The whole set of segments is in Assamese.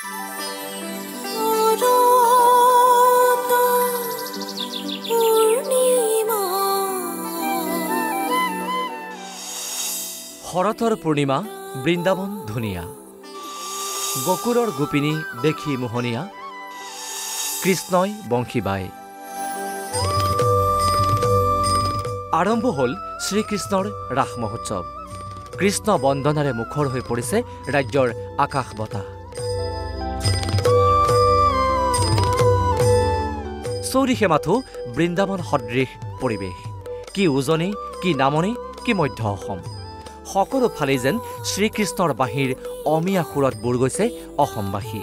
শৰতৰ পূৰ্ণিমা বৃন্দাবন ধুনীয়া গকুলৰ গোপিনী দেখি মোহনীয়া কৃষ্ণই বংশী বায় আৰম্ভ হ'ল শ্ৰীকৃষ্ণৰ ৰাস মহোৎসৱ কৃষ্ণ বন্দনাৰে মুখৰ হৈ পৰিছে ৰাজ্যৰ আকাশ বতাহ চৌদিশে মাথো বৃন্দাবন সদৃশ পৰিৱেশ কি উজনি কি নামনি কি মধ্য অসম সকলো ফালে যেন শ্ৰীকৃষ্ণৰ বাঁহীৰ অমিয়া সুৰত বুৰ গৈছে অসমবাসী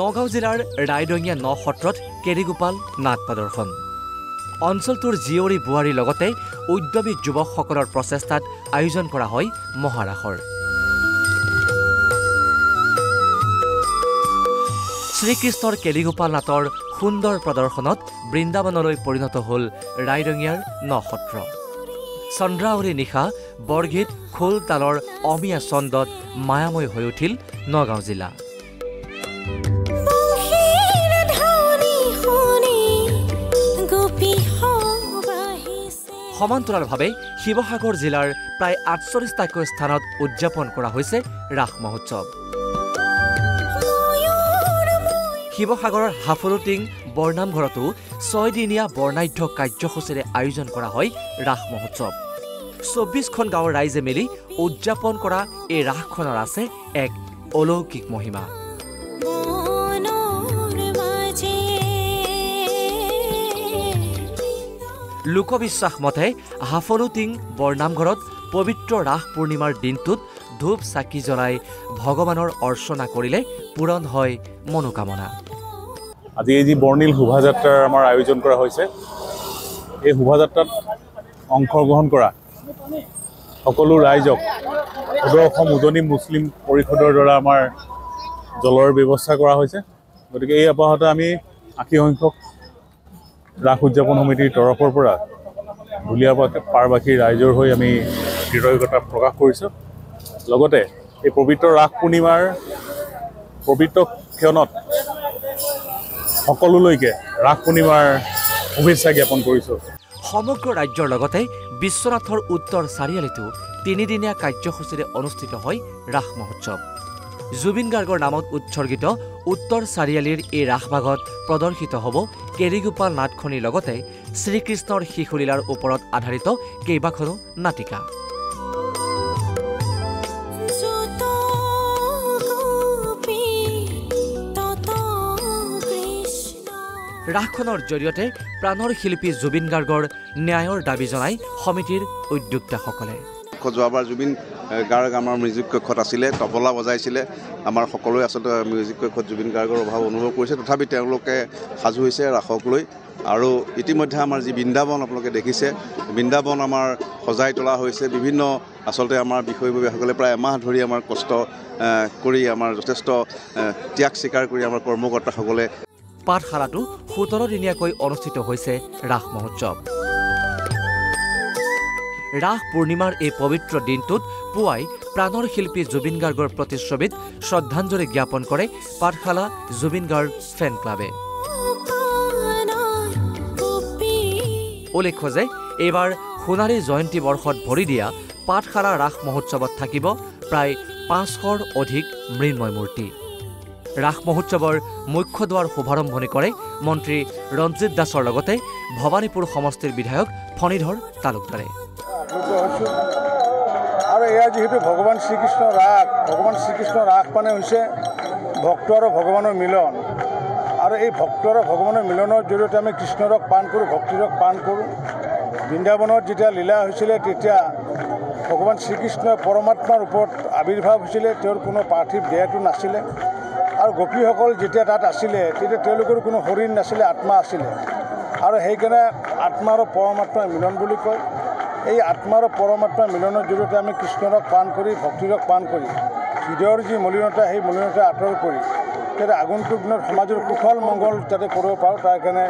নগাঁও জিলাৰ ৰাইডঙীয়া ন সত্ৰত কেৰিগোপাল নাট প্ৰদৰ্শন অঞ্চলটোৰ জীয়ৰী বোৱাৰীৰ লগতে উদ্যমী যুৱকসকলৰ প্ৰচেষ্টাত আয়োজন কৰা হয় মহাৰাসৰ শ্ৰীকৃষ্ণৰ কেৰিগোপাল নাটৰ সুন্দৰ প্ৰদৰ্শনত বৃন্দাবনলৈ পৰিণত হ'ল ৰাইডঙীয়াৰ ন সত্ৰ চন্দ্ৰাৱলী নিশা বৰগীত খোল তালৰ অমিয়া ছন্দত মায়াময় হৈ উঠিল নগাঁও জিলা সমান্তৰালভাৱে শিৱসাগৰ জিলাৰ প্ৰায় ৪৮টাকৈ স্থানত উদযাপন কৰা হৈছে ৰাস মহোৎসৱ শিৱসাগৰৰ হাফলুটিং বৰনামঘৰতো ৬ দিনীয়া বৰ্ণাঢ্য কাৰ্যসূচীৰে আয়োজন কৰা হয় ৰাস মহোৎসৱ ২৪খন গাঁৱৰ ৰাইজে মিলি উদযাপন কৰা এই ৰাসখনৰ আছে এক অলৌকিক মহিমা লোকবিশ্বাস মতে হাফলুটিং বৰনামঘৰত পবিত্ৰ ৰাস পূৰ্ণিমাৰ দিনটোত ধূপ চাকি জ্বলাই ভগৱানৰ অৰ্চনা কৰিলে পূৰণ হয় মনোকামনা আজি এই যি বৰ্ণিল শোভাযাত্ৰাৰ আমাৰ আয়োজন কৰা হৈছে এই শোভাযাত্ৰাত অংশগ্ৰহণ কৰা সকলো ৰাইজক সদৌ অসম উজনি মুছলিম পৰিষদৰ দ্বাৰা আমাৰ জলৰ ব্যৱস্থা কৰা হৈছে গতিকে এই আপাহতে আমি ৮০ সংখ্যক ৰাস উদযাপন সমিতিৰ তৰফৰ পৰা ধুলীয়া পাৰবাসী ৰাইজৰ হৈ আমি কৃতজ্ঞতা প্ৰকাশ কৰিছোঁ লগতে এই পবিত্ৰ ৰাস পূৰ্ণিমাৰ পবিত্ৰ ক্ষণত সকলোলৈকে ৰাস পূৰ্ণিমাৰ শুভেচ্ছা জ্ঞাপন কৰিছোঁ সমগ্ৰ ৰাজ্যৰ লগতে বিশ্বনাথৰ উত্তৰ চাৰিআলিতো ৩দিনীয়া কাৰ্যসূচীৰে অনুষ্ঠিত হয় ৰাস মহোৎসৱ জুবিন গাৰ্গৰ নামত উৎসৰ্গিত উত্তৰ চাৰিআলিৰ এই ৰাসভাগত প্ৰদৰ্শিত হ'ব কেৰিগোপাল নাটখনিৰ লগতে শ্ৰীকৃষ্ণৰ শিশুলীলাৰ ওপৰত আধাৰিত কেইবাখনো নাটিকা ৰাসখনৰ জৰিয়তে প্ৰাণৰ শিল্পী জুবিন গাৰ্গৰ ন্যায়ৰ দাবী জনাই সমিতিৰ উদ্যোক্তাসকলে যোৱাবাৰ জুবিন গাৰ্গ আমাৰ মিউজিক কক্ষত আছিলে তবলা বজাইছিলে আমাৰ সকলোৱে আচলতে মিউজিক কক্ষত জুবিন গাৰ্গৰ অভাৱ অনুভৱ কৰিছে তথাপি তেওঁলোকে সাজু হৈছে ৰাসক লৈ আৰু ইতিমধ্যে আমাৰ যি বৃন্দাবন আপোনালোকে দেখিছে বৃন্দাবন আমাৰ সজাই তোলা হৈছে বিভিন্ন আচলতে আমাৰ বিষয়ববীয়াসকলে প্ৰায় এমাহ ধৰি আমাৰ কষ্ট কৰি আমাৰ যথেষ্ট ত্যাগ স্বীকাৰ কৰি আমাৰ কৰ্মকৰ্তাসকলে পাঠশালাটো ১৭ দিনীয়াকৈ অনুষ্ঠিত হৈছে ৰাস মহোৎসৱ ৰাস পূৰ্ণিমাৰ এই পবিত্ৰ দিনটোত পুৱাই প্ৰাণৰ শিল্পী জুবিন গাৰ্গৰ প্ৰতিচ্ছবিত শ্ৰদ্ধাঞ্জলি জ্ঞাপন কৰে পাঠশালা জুবিন গাৰ্গ ফেন ক্লাবে উল্লেখ্য যে এইবাৰ সোণালী জয়ন্তী বৰ্ষত ভৰি দিয়া পাঠশালা ৰাস মহোৎসৱত থাকিব প্ৰায় ৫০০ৰ অধিক মৃন্ময় মূৰ্তি ৰাস মহোৎসৱৰ মুখ্য দুৱাৰ শুভাৰম্ভণি কৰে মন্ত্ৰী ৰঞ্জিত দাসৰ লগতে ভৱানীপুৰ সমষ্টিৰ বিধায়ক ফণীধৰ তালুকদাৰে আৰু এয়া যেহেতু ভগৱান শ্ৰীকৃষ্ণ ৰাস মানে হৈছে ভক্ত আৰু ভগৱানৰ মিলন আৰু এই ভক্ত আৰু ভগৱানৰ মিলনৰ জৰিয়তে আমি কৃষ্ণৰক পান কৰোঁ ভক্তিৰক পান কৰোঁ বৃন্দাবনত যেতিয়া লীলা হৈছিলে তেতিয়া ভগৱান শ্ৰীকৃষ্ণই পৰমাত্মাৰ ওপৰত আৱিৰ্ভাৱ হৈছিলে তেওঁৰ কোনো পাৰ্থিৱ দেহটো নাছিলে আৰু গোপীসকল যেতিয়া তাত আছিলে তেতিয়া তেওঁলোকৰ কোনো শৰীৰ নাছিলে আত্মা আছিলে আৰু সেইকাৰণে আত্মা আৰু পৰমাত্মাৰ মিলন বুলি কয় এই আত্মা আৰু পৰমাত্মা মিলনৰ জৰিয়তে আমি কৃষ্ণৰক পাণ কৰি ভক্তিৰক পাণ কৰি হৃদয়ৰ যি মলিনতা সেই মলিনতা আঁতৰ কৰি যাতে আগন্তুক দিনত সমাজৰ কুশল মংগল যাতে কৰিব পাৰোঁ তাৰ কাৰণে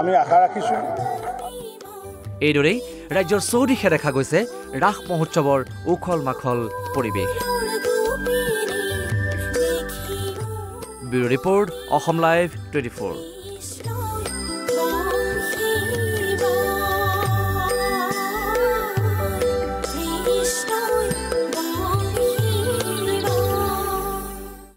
আমি আশা ৰাখিছোঁ। এইদৰেই ৰাজ্যৰ চৌদিশে দেখা গৈছে ৰাস মহোৎসৱৰ উখল মাখল পৰিৱেশ। Bureau report, Assam live 24।